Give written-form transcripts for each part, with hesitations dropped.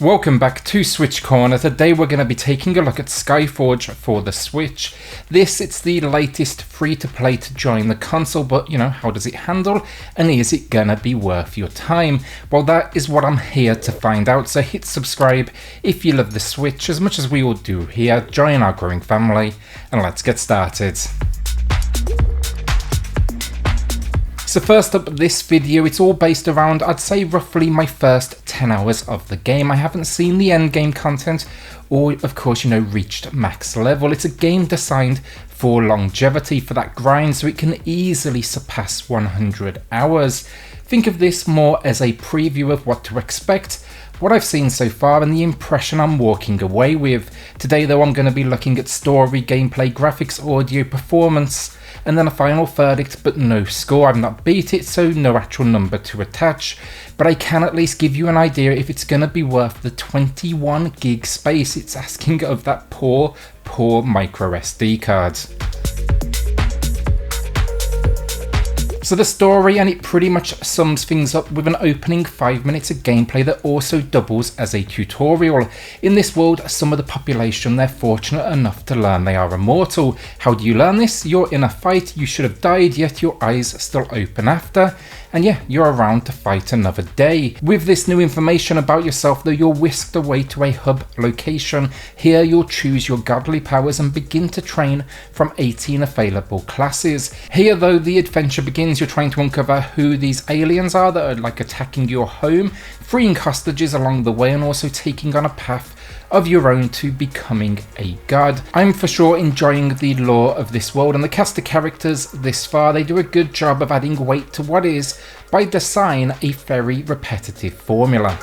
Welcome back to SwitchCorner. Today we're going to be taking a look at Skyforge for the Switch. It's the latest free-to-play to join the console, but how does it handle, and is it gonna be worth your time? Well, that is what I'm here to find out, so hit subscribe if you love the Switch as much as we all do here. Join our growing family, and let's get started. So first up, this video, it's all based around, I'd say, roughly my first 10 hours of the game. I haven't seen the end game content or, of course, reached max level. It's a game designed for longevity, for that grind, so it can easily surpass 100 hours. Think of this more as a preview of what to expect, what I've seen so far, and the impression I'm walking away with. Today, though, I'm going to be looking at story, gameplay, graphics, audio, performance, and then a final verdict, but no score. I've not beat it, so no actual number to attach, but I can at least give you an idea if it's going to be worth the 21 gig space it's asking of that poor micro SD card. So the story, and it pretty much sums things up with an opening 5 minutes of gameplay that also doubles as a tutorial. In this world, some of the population, they're fortunate enough to learn they are immortal. How do you learn this? You're in a fight, you should have died, yet your eyes still open after, and yeah, you're around to fight another day. With this new information about yourself, though, you're whisked away to a hub location. Here you'll choose your godly powers and begin to train from 18 available classes. Here, though, the adventure begins. You're trying to uncover who these aliens are that are attacking your home, freeing hostages along the way, and also taking on a path of your own to becoming a god. I'm for sure enjoying the lore of this world, and the cast of characters this far, they do a good job of adding weight to what is, by design, a very repetitive formula.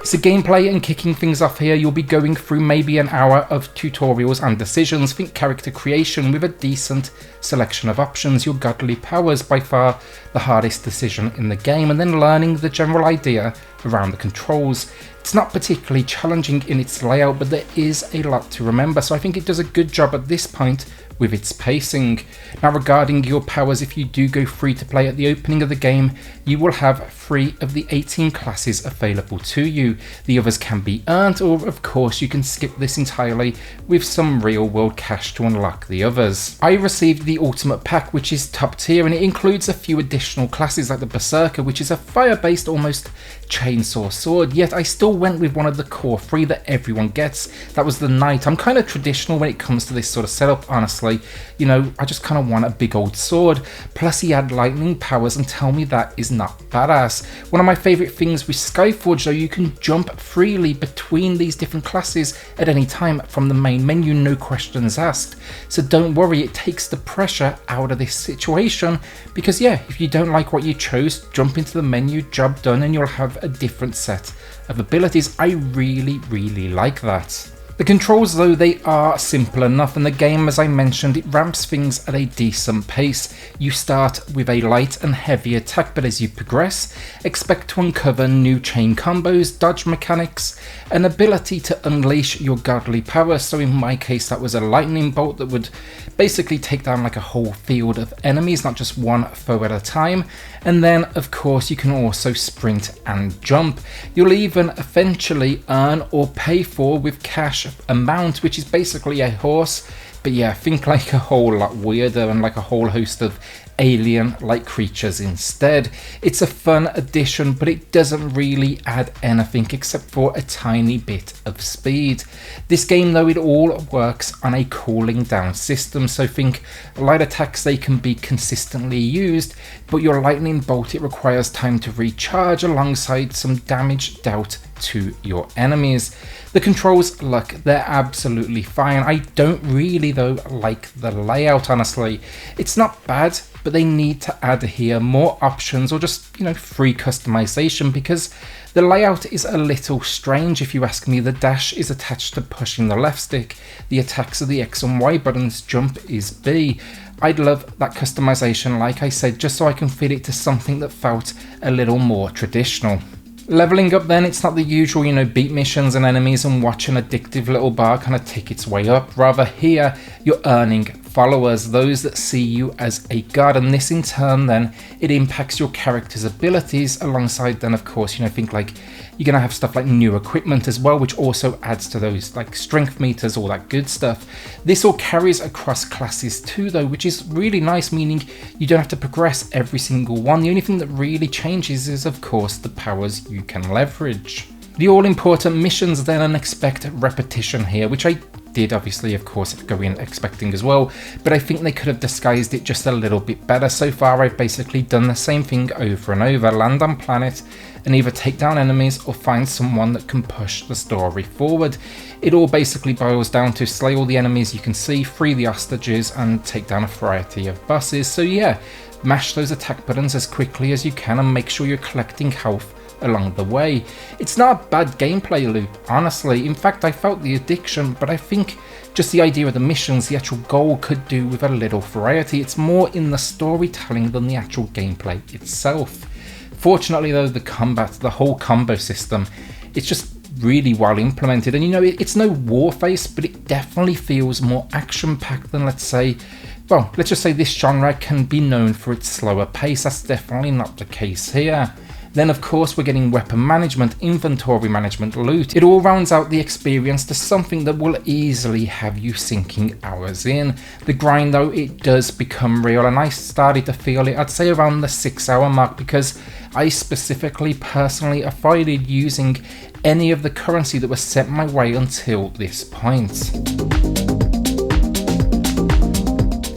So gameplay and kicking things off here, you'll be going through maybe an hour of tutorials and decisions. Think character creation with a decent selection of options, your godly powers, by far the hardest decision in the game, and then learning the general idea around the controls. It's not particularly challenging in its layout, but there is a lot to remember, so I think it does a good job at this point with its pacing. Now, regarding your powers, if you do go free to play at the opening of the game, you will have 3 of the 18 classes available to you. The others can be earned, or of course you can skip this entirely with some real world cash to unlock the others. I received the Ultimate Pack, which is top tier, and it includes a few additional classes like the Berserker, which is a fire-based almost chainsaw sword, yet I still went with one of the core 3 that everyone gets. That was the Knight. I'm kind of traditional when it comes to this sort of setup, honestly. I just kind of want a big old sword. Plus he had lightning powers, and tell me that is not badass. One of my favorite things with Skyforge, though, you can jump freely between these different classes at any time from the main menu, no questions asked. So don't worry, it takes the pressure out of this situation, because yeah, if you don't like what you chose, jump into the menu, job done, and you'll have a different set of abilities. I really like that. The controls, though, they are simple enough, and the game, as I mentioned, it ramps things at a decent pace. You start with a light and heavy attack, but as you progress, expect to uncover new chain combos, dodge mechanics, an ability to unleash your godly power. So in my case, that was a lightning bolt that would basically take down like a whole field of enemies, not just one foe at a time. And then, of course, you can also sprint and jump. You'll even eventually earn or pay for with cash a mount, which is basically a horse, but yeah, think like a whole lot weirder and like a whole host of alien-like creatures instead. It's a fun addition, but it doesn't really add anything except for a tiny bit of speed. This game, though, it all works on a cooling down system, so think light attacks, they can be consistently used, but your lightning bolt, it requires time to recharge alongside some damage dealt to your enemies. The controls, look, they're absolutely fine. I don't really, though, like the layout, honestly. It's not bad, but they need to add here more options, or just, free customization, because the layout is a little strange if you ask me. The dash is attached to pushing the left stick, the attacks are the X and Y buttons, jump is B. I'd love that customization, like I said, just so I can fit it to something that felt a little more traditional. Leveling up then, it's not the usual, beat missions and enemies and watch an addictive little bar kind of tick its way up. Rather here, you're earning followers, those that see you as a god, and this in turn then it impacts your character's abilities alongside then of course, think like you're going to have stuff like new equipment as well, which also adds to those like strength meters, all that good stuff. This all carries across classes too though, which is really nice, meaning you don't have to progress every single one. The only thing that really changes is of course the powers you can leverage. The all-important missions then, and expect repetition here, which I did obviously of course go in expecting as well, but I think they could have disguised it just a little bit better. So far I've basically done the same thing over and over: land on planet and either take down enemies or find someone that can push the story forward. It all basically boils down to slay all the enemies you can see, free the hostages and take down a variety of bosses. So yeah, mash those attack buttons as quickly as you can and make sure you're collecting health along the way. It's not a bad gameplay loop, honestly. In fact, I felt the addiction, but I think just the idea of the missions, the actual goal, could do with a little variety. It's more in the storytelling than the actual gameplay itself. Fortunately though, the combat, the whole combo system, it's just really well implemented, and it's no war face, but it definitely feels more action packed than let's just say this genre can be known for its slower pace. That's definitely not the case here. Then of course we're getting weapon management, inventory management, loot. It all rounds out the experience to something that will easily have you sinking hours in. The grind though, it does become real, and I started to feel it I'd say around the 6-hour mark, because I specifically personally avoided using any of the currency that was sent my way until this point.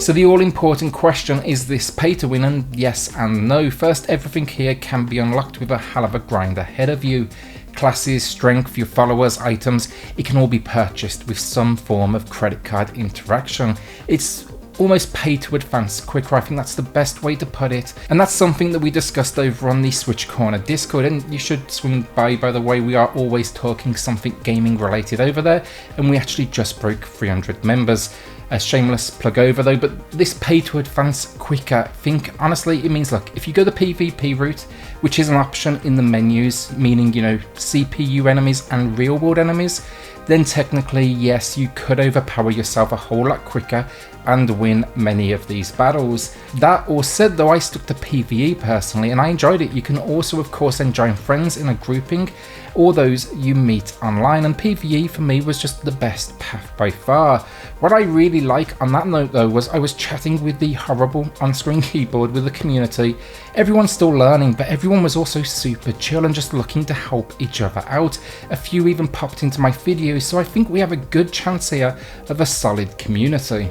So the all-important question, is this pay to win? And yes and no. First, everything here can be unlocked with a hell of a grind ahead of you. Classes, strength, your followers, items, it can all be purchased with some form of credit card interaction. It's almost pay to advance quicker, I think that's the best way to put it, and that's something that we discussed over on the SwitchCorner Discord, and you should swing by the way. We are always talking something gaming related over there, and we actually just broke 300 members. A shameless plug over though, but this pay to advance quicker, think honestly it means, look, if you go the PvP route, which is an option in the menus, meaning CPU enemies and real world enemies, then technically yes, you could overpower yourself a whole lot quicker and win many of these battles. That all said though, I stuck to PvE personally and I enjoyed it. You can also of course then join friends in a grouping, or those you meet online, and PvE for me was just the best path by far. What I really like on that note though was I was chatting with the horrible on-screen keyboard with the community. Everyone's still learning, but everyone was also super chill and just looking to help each other out. A few even popped into my videos, so I think we have a good chance here of a solid community.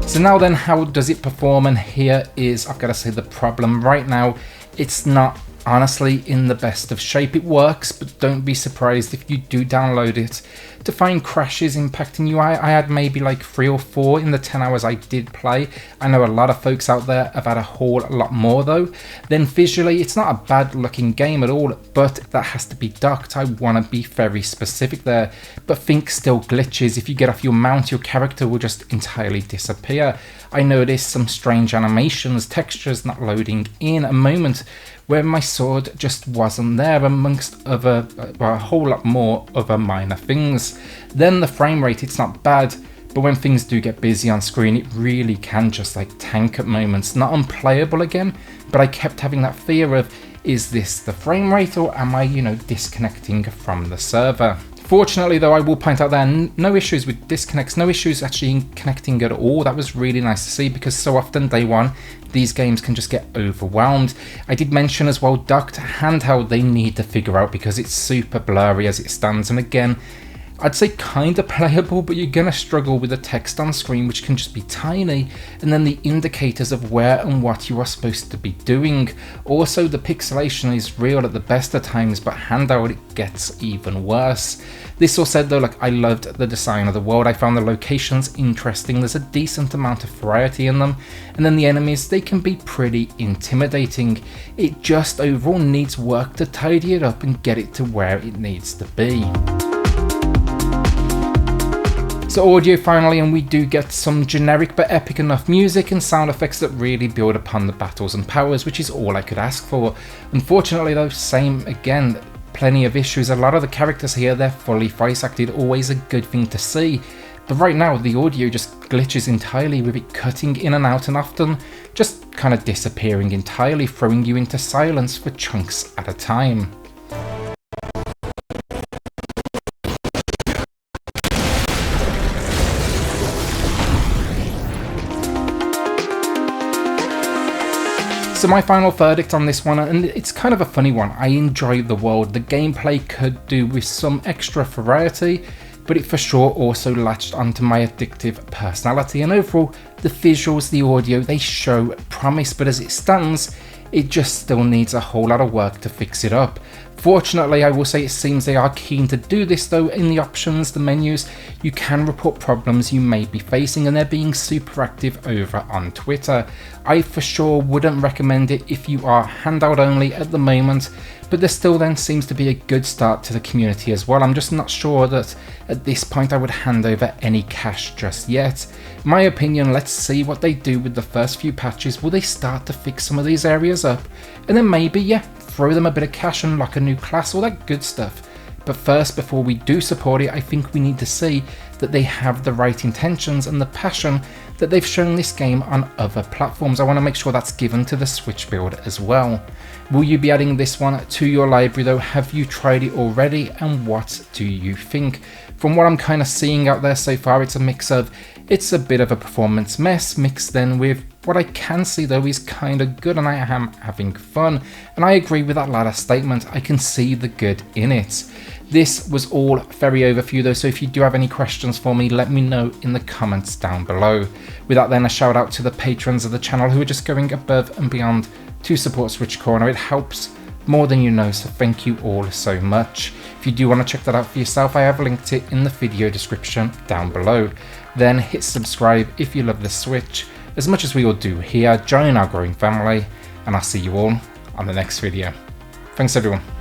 So now then, how does it perform? And here is, I've got to say, the problem. Right now, it's not honestly in the best of shape. It works, but don't be surprised if you do download it to find crashes impacting you. I had maybe like 3 or 4 in the 10 hours I did play. I know a lot of folks out there have had a whole lot more though. Then visually, it's not a bad looking game at all, but that has to be docked. I want to be very specific there, but think still glitches. If you get off your mount, your character will just entirely disappear. I noticed some strange animations, textures not loading in, a moment where my sword just wasn't there, amongst other, a whole lot more other minor things. Then the frame rate, it's not bad, but when things do get busy on screen, it really can just like tank at moments. Not unplayable again, but I kept having that fear of, is this the frame rate, or am I, disconnecting from the server? Fortunately though, I will point out there, no issues with disconnects, no issues actually in connecting at all. That was really nice to see, because so often day one, these games can just get overwhelmed. I did mention as well, docked handheld, they need to figure out, because it's super blurry as it stands, and again, I'd say kind of playable, but you're going to struggle with the text on screen, which can just be tiny, and then the indicators of where and what you are supposed to be doing. Also, the pixelation is real at the best of times, but handheld it gets even worse. This all said though, I loved the design of the world. I found the locations interesting. There's a decent amount of variety in them, and then the enemies, they can be pretty intimidating. It just overall needs work to tidy it up and get it to where it needs to be. So audio finally, and we do get some generic but epic enough music and sound effects that really build upon the battles and powers, which is all I could ask for. Unfortunately though, same again, plenty of issues. A lot of the characters here, they're fully voice acted, always a good thing to see. but right now the audio just glitches entirely, with it cutting in and out and often just kind of disappearing entirely, throwing you into silence for chunks at a time. So my final verdict on this one, and it's kind of a funny one. I enjoyed the world. The gameplay could do with some extra variety, but it for sure also latched onto my addictive personality, and overall the visuals, the audio, they show promise, but as it stands, it just still needs a whole lot of work to fix it up. Fortunately, I will say it seems they are keen to do this though. In the options, the menus, you can report problems you may be facing, and they're being super active over on Twitter. I for sure wouldn't recommend it if you are handheld only at the moment, but there still then seems to be a good start to the community as well. I'm just not sure that at this point I would hand over any cash just yet. In my opinion, let's see what they do with the first few patches. Will they start to fix some of these areas up? And then maybe, yeah, throw them a bit of cash and lock a new class, all that good stuff. But first, before we do support it, I think we need to see that they have the right intentions and the passion that they've shown this game on other platforms. I want to make sure that's given to the Switch build as well. Will you be adding this one to your library though? Have you tried it already, and what do you think? From what I'm kind of seeing out there so far, it's a mix of, it's a bit of a performance mess mixed then with what I can see though is kind of good, and I am having fun. And I agree with that latter statement. I can see the good in it. This was all very overview though, so if you do have any questions for me, let me know in the comments down below. With that then, a shout out to the patrons of the channel who are just going above and beyond to support SwitchCorner. It helps more than you know, so thank you all so much. If you do want to check that out for yourself, I have linked it in the video description down below. Then hit subscribe if you love the Switch as much as we all do here. Join our growing family, and I'll see you all on the next video. Thanks everyone.